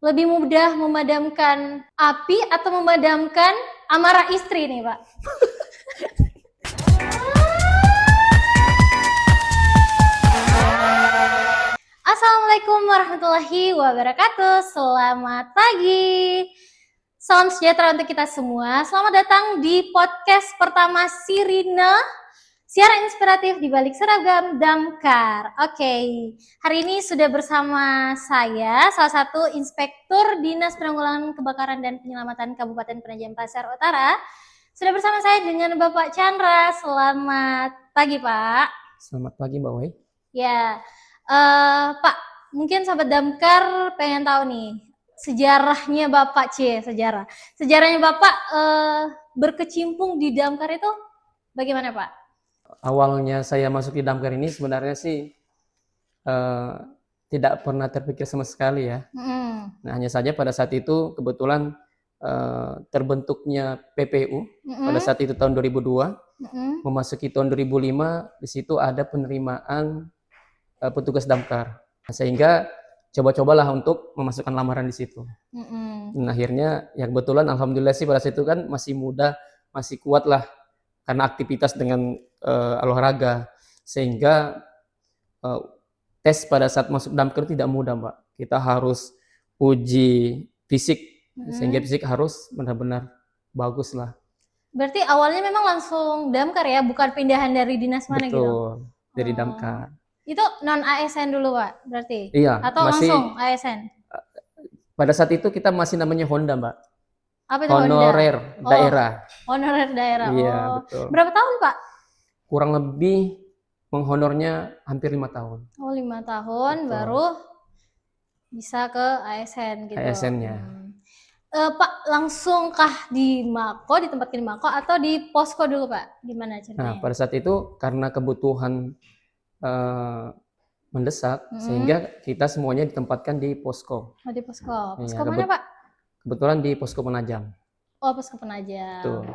lebih mudah memadamkan api atau memadamkan amarah istri nih, Pak? Assalamualaikum warahmatullahi wabarakatuh. Selamat pagi. Salam sejahtera untuk kita semua. Selamat datang di podcast pertama Sirina, siaran inspiratif di balik seragam Damkar. Oke, hari ini sudah bersama saya, salah satu Inspektur Dinas Penanggulangan Kebakaran dan Penyelamatan Kabupaten Penajam Pasar Utara. Sudah bersama saya dengan Bapak Chandra. Selamat pagi, Pak. Selamat pagi, Mbak Wei. Ya, Pak, mungkin sahabat Damkar pengen tahu nih sejarahnya Bapak, sejarahnya Bapak berkecimpung di Damkar itu bagaimana, Pak? Awalnya saya masuk di Damkar ini sebenarnya sih tidak pernah terpikir sama sekali ya. Nah, hanya saja pada saat itu kebetulan terbentuknya PPU pada saat itu tahun 2002, memasuki tahun 2005, di situ ada penerimaan petugas Damkar. Nah, sehingga coba-cobalah untuk memasukkan lamaran di situ. Dan akhirnya yang kebetulan alhamdulillah sih pada saat itu kan masih muda, masih kuat lah karena aktivitas dengan olahraga, sehingga tes pada saat masuk Damkar tidak mudah, Mbak. Kita harus uji fisik, sehingga fisik harus benar-benar bagus lah. Berarti awalnya memang langsung Damkar ya, bukan pindahan dari dinas mana gitu? Betul, dari Damkar. Itu non ASN dulu, Pak, berarti? Iya, Atau masih langsung ASN? pada saat itu kita masih namanya Honda, Mbak. Apa itu Honorer Honda? daerah. Honorer daerah. Iya, betul. Berapa tahun, Pak? Kurang lebih menghonornya hampir 5 tahun. Oh, 5 tahun. Betul. Baru bisa ke ASN gitu. ASN-nya. Pak, langsungkah di Mako, ditempatkan di Mako atau di posko dulu, Pak? Gimana ceritanya? Nah, pada saat itu karena kebutuhan mendesak, sehingga kita semuanya ditempatkan di posko. Oh, di posko. Posko Ya, mana, Pak? Kebetulan di posko Penajam. Oh, posko Penajam. Betul.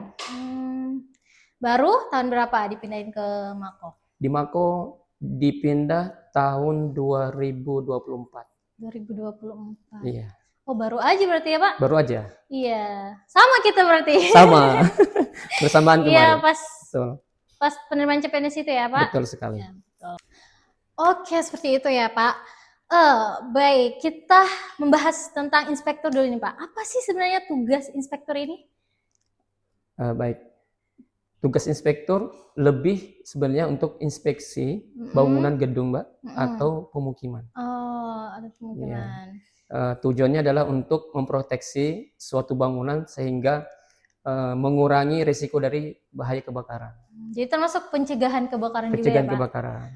Baru tahun berapa dipindahin ke Mako? Di Mako dipindah tahun 2024. 2024. Iya. Oh, baru aja berarti ya, Pak? Baru aja. Iya. Sama kita berarti. Sama. Bersamaan kemarin. Iya, Betul. Pas penerimaan CPNS itu ya, Pak? Betul sekali. Ya, betul. Oke, seperti itu ya, Pak. Baik, kita membahas tentang inspektur dulu nih, Pak. Apa sih sebenarnya tugas inspektur ini? Baik. Tugas inspektur lebih sebenarnya untuk inspeksi bangunan gedung, Mbak, atau pemukiman. Oh, ada pemukiman. Ya. Tujuannya adalah untuk memproteksi suatu bangunan sehingga mengurangi risiko dari bahaya kebakaran. Jadi termasuk pencegahan kebakaran juga ya, Pak? Pencegahan kebakaran.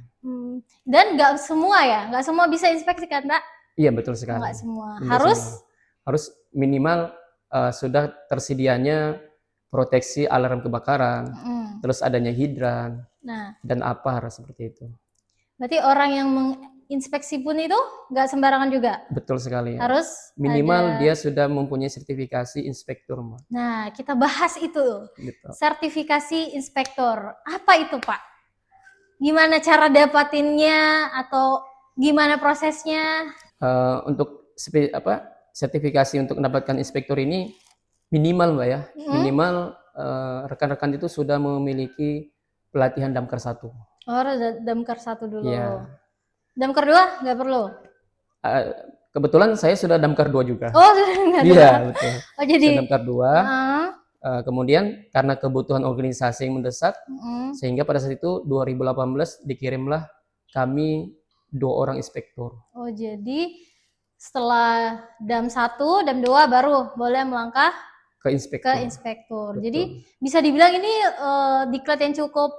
Dan nggak semua ya? Nggak semua bisa inspeksi kan, Pak? Iya, betul sekali. Nggak semua. Harus minimal sudah tersedianya proteksi alarm kebakaran, terus adanya hidran, dan APAR seperti itu. Berarti orang yang menginspeksi pun itu nggak sembarangan juga? Betul sekali. Ya. Harus minimal dia sudah mempunyai sertifikasi inspektur, Mbak. Nah, kita bahas itu. Gitu. Sertifikasi inspektur. Apa itu, Pak? Gimana cara dapatinnya atau gimana prosesnya? Untuk sertifikasi untuk mendapatkan inspektur ini minimal, Mbak ya. Minimal rekan-rekan itu sudah memiliki pelatihan Damkar 1. Oh, Damkar 1 dulu. Ya. Damkar 2 nggak perlu? Kebetulan saya sudah Damkar 2 juga. Oh, sudah Damkar 2. Iya, betul. Oh, jadi sudah Damkar 2. Kemudian karena kebutuhan organisasi yang mendesak, sehingga pada saat itu 2018 dikirimlah kami 2 orang inspektur. Oh, jadi setelah Dam 1, Dam 2 baru boleh melangkah ke inspektur. Betul. Jadi bisa dibilang ini diklat yang cukup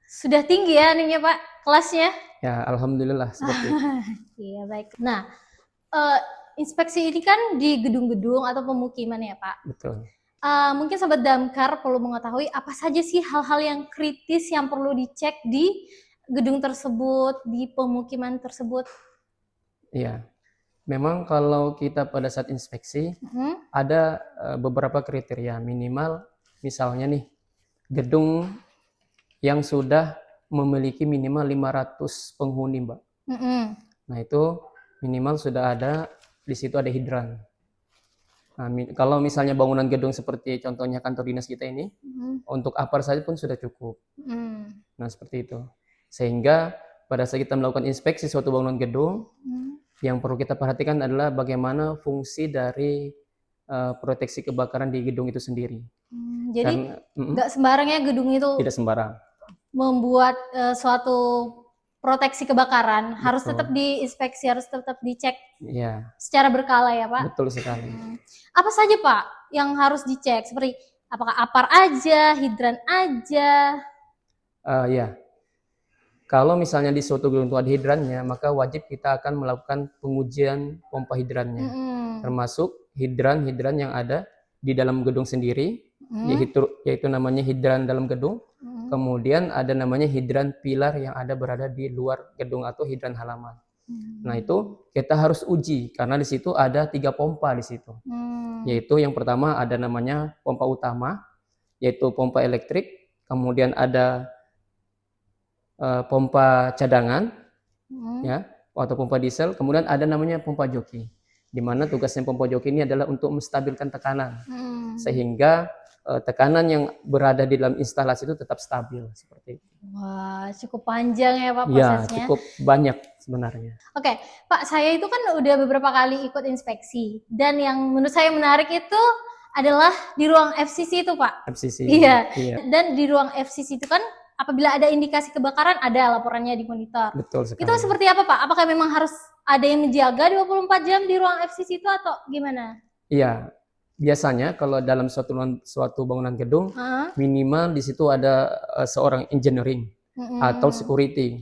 sudah tinggi ya ininya, Pak, kelasnya? Ya, alhamdulillah seperti itu. Iya, baik. Nah, inspeksi ini kan di gedung-gedung atau pemukiman ya, Pak? Betul. Mungkin Sobat Damkar perlu mengetahui apa saja sih hal-hal yang kritis yang perlu dicek di gedung tersebut, di pemukiman tersebut? Iya. Memang kalau kita pada saat inspeksi ada beberapa kriteria minimal, misalnya nih gedung yang sudah memiliki minimal 500 penghuni, Mbak. Nah, itu minimal sudah ada di situ ada hidran. Nah, kalau misalnya bangunan gedung seperti contohnya kantor dinas kita ini, untuk apar saja pun sudah cukup. Nah, seperti itu. Sehingga pada saat kita melakukan inspeksi suatu bangunan gedung, yang perlu kita perhatikan adalah bagaimana fungsi dari proteksi kebakaran di gedung itu sendiri. Jadi nggak sembarangnya gedung itu tidak sembarang membuat suatu proteksi kebakaran. Betul. Harus tetap diinspeksi, harus tetap dicek secara berkala ya Pak? Betul sekali. Apa saja Pak yang harus dicek? Seperti apakah apar aja, hidran aja? Ya, kalau misalnya di suatu gedung itu ada hidrannya, maka wajib kita akan melakukan pengujian pompa hidrannya, termasuk hidran-hidran yang ada di dalam gedung sendiri, yaitu namanya hidran dalam gedung. Kemudian ada namanya hidran pilar yang berada di luar gedung atau hidran halaman. Nah itu kita harus uji karena di situ ada 3 pompa di situ. Yaitu yang pertama ada namanya pompa utama, yaitu pompa elektrik. Kemudian ada pompa cadangan, ya, atau pompa diesel. Kemudian ada namanya pompa joki, di mana tugasnya pompa joki ini adalah untuk menstabilkan tekanan, sehingga tekanan yang berada di dalam instalasi itu tetap stabil seperti itu. Wah, cukup panjang ya Pak prosesnya. Ya, cukup banyak sebenarnya. Oke, Pak, saya itu kan udah beberapa kali ikut inspeksi, dan yang menurut saya menarik itu adalah di ruang FCC itu Pak. FCC. Iya. Dan di ruang FCC itu kan apabila ada indikasi kebakaran ada laporannya di monitor. Betul sekali. Itu seperti apa Pak? Apakah memang harus ada yang menjaga 24 jam di ruang FCC itu atau gimana? Iya. Biasanya kalau dalam suatu bangunan gedung, minimal di situ ada seorang engineering atau security.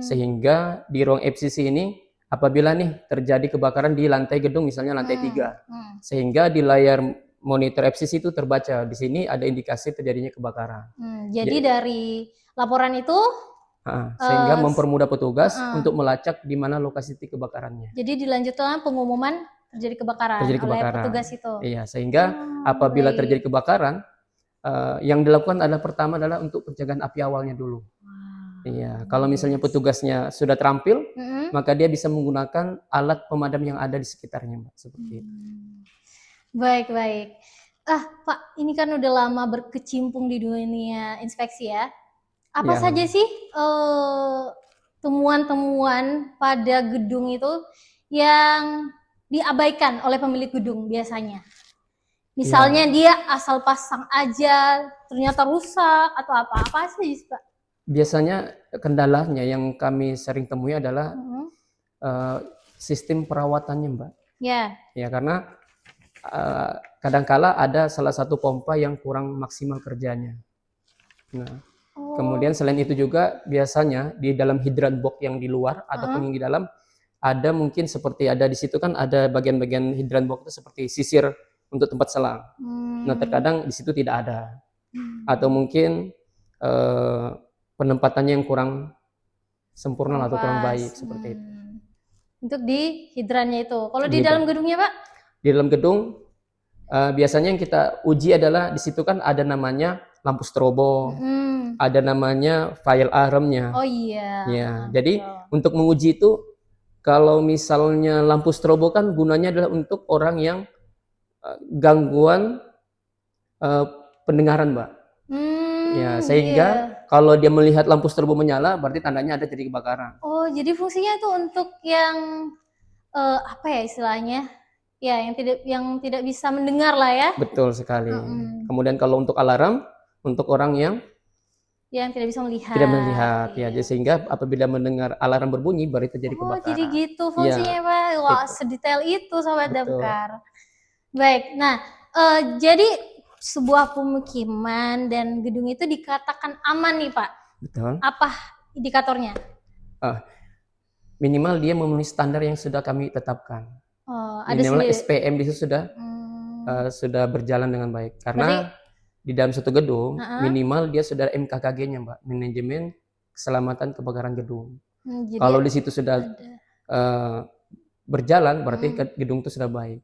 Sehingga di ruang FCC ini apabila nih terjadi kebakaran di lantai gedung, misalnya lantai 3, sehingga di layar monitor FCC itu terbaca di sini ada indikasi terjadinya kebakaran. Jadi dari laporan itu sehingga mempermudah petugas untuk melacak di mana lokasi titik kebakarannya. Jadi dilanjutkan pengumuman terjadi kebakaran oleh petugas itu. Iya, sehingga apabila terjadi kebakaran, yang dilakukan adalah pertama adalah untuk pencegahan api awalnya dulu. Iya, kalau misalnya petugasnya sudah terampil, maka dia bisa menggunakan alat pemadam yang ada di sekitarnya, Mbak, seperti itu. Baik. Pak, ini kan udah lama berkecimpung di dunia inspeksi ya. Apa saja sih temuan-temuan pada gedung itu yang diabaikan oleh pemilik gedung biasanya? Misalnya dia asal pasang aja, ternyata rusak atau apa sih Pak? Biasanya kendalanya yang kami sering temui adalah sistem perawatannya, Mbak. Ya, karena kadangkala ada salah satu pompa yang kurang maksimal kerjanya. Nah, kemudian selain itu juga biasanya di dalam hidran box yang di luar ataupun yang di dalam ada mungkin seperti ada di situ kan ada bagian-bagian hidran box itu seperti sisir untuk tempat selang. Nah, terkadang di situ tidak ada. Atau mungkin penempatannya yang kurang sempurna atau kurang baik seperti itu. Untuk di hidrannya itu. Kalau di dalam gedungnya, Pak? Di dalam gedung biasanya yang kita uji adalah di situ kan ada namanya lampu strobo, ada namanya fire alarmnya. Oh iya. Ya, jadi untuk menguji itu kalau misalnya lampu strobo kan gunanya adalah untuk orang yang gangguan pendengaran, Mbak. Ya, sehingga kalau dia melihat lampu strobo menyala berarti tandanya ada terjadi kebakaran. Oh, jadi fungsinya itu untuk yang apa ya istilahnya? Ya, yang tidak bisa mendengar lah ya. Betul sekali. Kemudian kalau untuk alarm untuk orang yang tidak bisa melihat. Tidak melihat, ya. Sehingga apabila mendengar alarm berbunyi baru terjadi kebakaran. Oh, jadi gitu fungsinya, Pak. Wah, sedetail itu Sobat Damkar. Baik. Nah, jadi sebuah pemukiman dan gedung itu dikatakan aman nih, Pak. Betul. Apa indikatornya? Minimal dia memenuhi standar yang sudah kami tetapkan. Minimal SPM di situ sudah berjalan dengan baik. Karena di dalam satu gedung minimal dia sudah MKKG-nya, Mbak, manajemen keselamatan kebakaran gedung. Kalau di situ sudah berjalan berarti gedung itu sudah baik.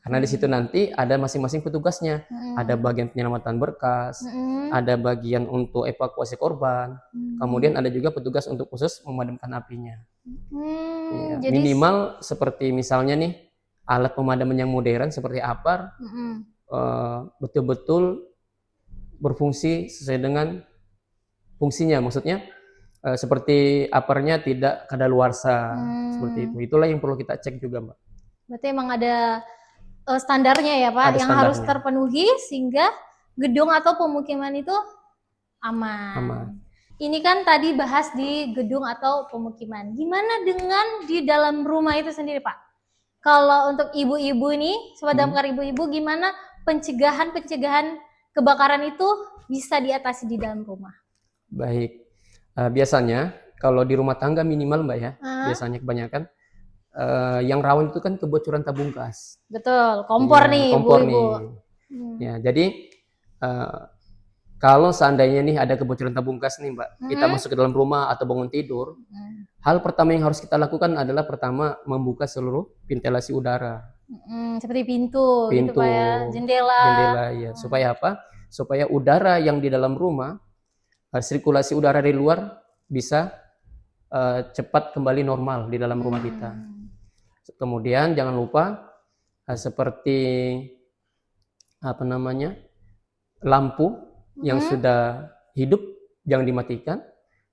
Karena di situ nanti ada masing-masing petugasnya, ada bagian penyelamatan berkas, ada bagian untuk evakuasi korban, kemudian ada juga petugas untuk khusus memadamkan apinya. Ya, minimal seperti misalnya nih alat pemadaman yang modern seperti APAR betul-betul berfungsi sesuai dengan fungsinya. Maksudnya seperti APAR-nya tidak kadaluarsa seperti itu. Itulah yang perlu kita cek juga, Mbak. Berarti emang ada standarnya ya Pak, Ada yang standarnya. harus terpenuhi sehingga gedung atau pemukiman itu aman. Ini kan tadi bahas di gedung atau pemukiman. Gimana dengan di dalam rumah itu sendiri Pak? Kalau untuk ibu-ibu nih, Sobat Damkar ibu-ibu, gimana pencegahan kebakaran itu bisa diatasi di dalam rumah? Baik. Biasanya kalau di rumah tangga minimal Mbak ya, biasanya kebanyakan yang rawan itu kan kebocoran tabung gas. Betul, kompor nih ibu-ibu. Ya, jadi kalau seandainya nih ada kebocoran tabung gas nih Mbak, kita masuk ke dalam rumah atau bangun tidur, hal pertama yang harus kita lakukan adalah pertama membuka seluruh ventilasi udara. Seperti pintu gitu Pak ya, jendela ya. Supaya apa? Supaya udara yang di dalam rumah, sirkulasi udara di luar bisa cepat kembali normal di dalam rumah kita. Kemudian jangan lupa seperti lampu yang sudah hidup jangan dimatikan,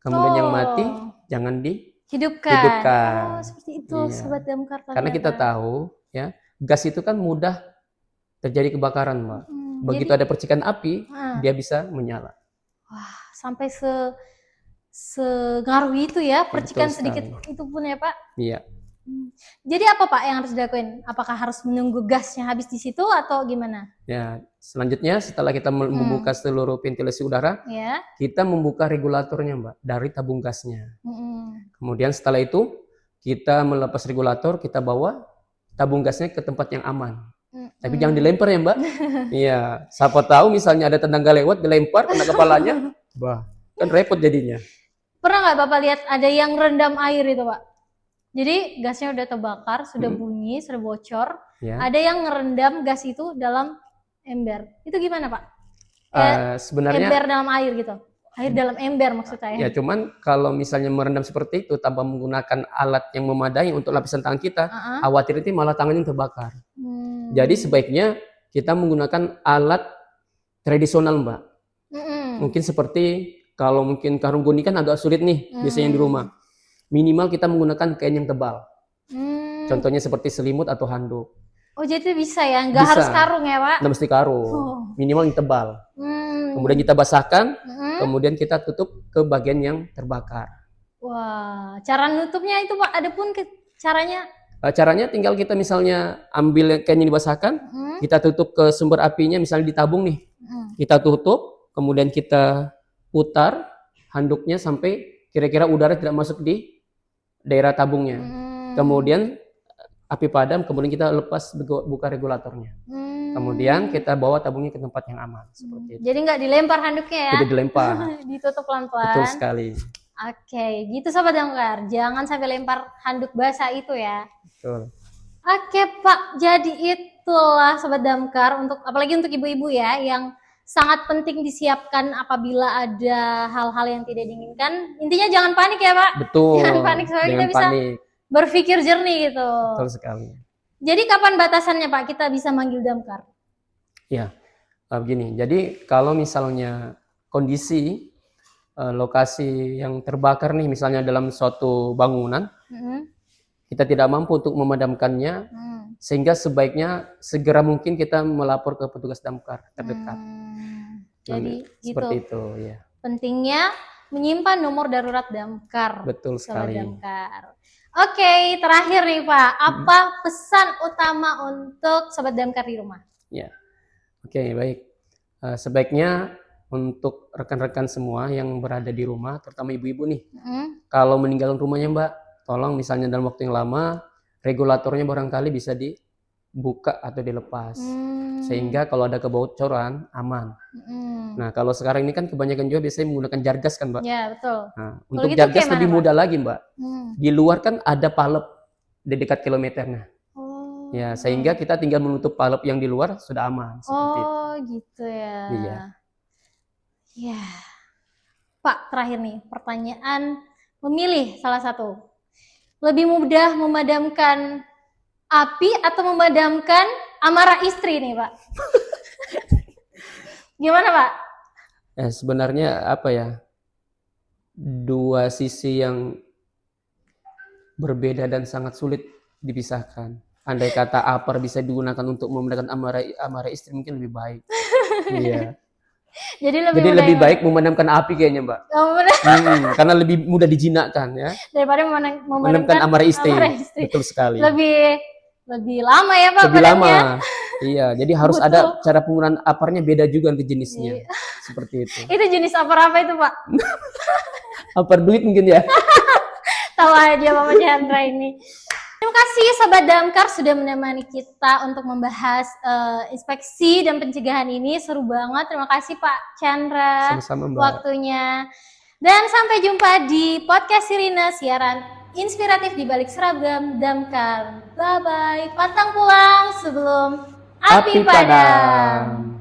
kemudian yang mati jangan dihidupkan. Seperti itu Sobat Damkar. Karena kita tahu ya, gas itu kan mudah terjadi kebakaran Mbak. Begitu ada percikan api, dia bisa menyala. Wah, sampai sengaruh itu ya, percikan sedikit itu pun ya Pak? Iya. Jadi apa Pak yang harus dilakuin? Apakah harus menunggu gasnya habis di situ atau gimana? Ya, selanjutnya setelah kita membuka seluruh ventilasi udara, kita membuka regulatornya Mbak, dari tabung gasnya. Kemudian setelah itu, kita melepas regulator, kita bawa tabung gasnya ke tempat yang aman. Tapi jangan dilempar ya Mbak. Iya, siapa tahu misalnya ada tetangga lewat, dilempar kena kepalanya, kan repot jadinya. Pernah nggak Bapak lihat ada yang rendam air itu Pak? Jadi gasnya udah terbakar, sudah bunyi, sudah bocor. Ada yang ngerendam gas itu dalam ember. Itu gimana Pak? Sebenarnya ember dalam air gitu. Air dalam ember maksud saya. Ya cuman kalau misalnya merendam seperti itu tanpa menggunakan alat yang memadai untuk lapisan tangan kita, khawatir itu malah tangannya terbakar. Jadi sebaiknya kita menggunakan alat tradisional Mbak. Mungkin seperti kalau mungkin karung goni kan agak sulit nih biasanya di rumah. Minimal kita menggunakan kain yang tebal. Contohnya seperti selimut atau handuk. Oh jadi bisa ya, nggak harus karung ya Pak? Nggak mesti karung, minimal yang tebal. Kemudian kita basahkan, kemudian kita tutup ke bagian yang terbakar. Wah, cara nutupnya itu Pak, ada pun caranya? Caranya tinggal kita misalnya ambil kain yang dibasahkan, kita tutup ke sumber apinya, misalnya di tabung nih. Kita tutup, kemudian kita putar handuknya sampai kira-kira udara tidak masuk di daerah tabungnya. Kemudian api padam, kemudian kita lepas buka regulatornya. Kemudian kita bawa tabungnya ke tempat yang aman seperti itu. Jadi nggak dilempar handuknya ya? Tidak dilempar. Ditutup pelan-pelan. Betul sekali. Oke, gitu Sobat Damkar. Jangan sampai lempar handuk basah itu ya. Betul. Oke Pak, jadi itulah Sobat Damkar untuk apalagi untuk ibu-ibu ya yang sangat penting disiapkan apabila ada hal-hal yang tidak diinginkan. Intinya jangan panik ya Pak. Betul. Jangan panik supaya kita bisa berpikir jernih gitu. Betul sekali. Jadi kapan batasannya Pak kita bisa manggil damkar? Ya, begini. Jadi kalau misalnya kondisi lokasi yang terbakar nih, misalnya dalam suatu bangunan, kita tidak mampu untuk memadamkannya, sehingga sebaiknya segera mungkin kita melapor ke petugas damkar terdekat. Jadi seperti itu ya. Pentingnya menyimpan nomor darurat damkar. Betul sekali. Damkar. Oke, terakhir nih Pak, apa pesan utama untuk Sobat Damkar di rumah? Ya, oke baik. Sebaiknya untuk rekan-rekan semua yang berada di rumah, terutama ibu-ibu nih, kalau meninggalkan rumahnya Mbak, tolong misalnya dalam waktu yang lama, regulatornya barangkali bisa dibuka atau dilepas, sehingga kalau ada kebocoran aman. Nah kalau sekarang ini kan kebanyakan juga biasanya menggunakan jargas kan Mbak? Ya betul. Nah, untuk jargas lebih mudah lagi Mbak. Di luar kan ada palep di dekat kilometernya. Ya sehingga kita tinggal menutup palep yang di luar sudah aman. Gitu ya. Iya. Ya. Pak terakhir nih pertanyaan, memilih salah satu. Lebih mudah memadamkan api atau memadamkan amarah istri nih, Pak? Gimana, Pak? Sebenarnya apa ya? Dua sisi yang berbeda dan sangat sulit dipisahkan. Andai kata apar bisa digunakan untuk memadamkan amarah istri mungkin lebih baik. Iya. Jadi lebih baik memadamkan api kayaknya, Mbak. Karena lebih mudah dijinakkan ya. Daripada memadamkan amarah istri. Betul sekali. Lebih lama ya, Pak? Lebih lama. Iya, jadi harus ada cara penggunaan aparnya beda juga nanti jenisnya. Iya. Seperti itu. Itu jenis apar apa itu, Pak? Apar duit mungkin ya. Tahu aja Mama Chandra ini. Terima kasih Sobat Damkar sudah menemani kita untuk membahas inspeksi dan pencegahan ini. Seru banget. Terima kasih Pak Chandra. Sama-sama, Mbak. Waktunya. Dan sampai jumpa di podcast Sirina, siaran inspiratif di balik seragam Damkar. Bye-bye. Pantang pulang sebelum api padam.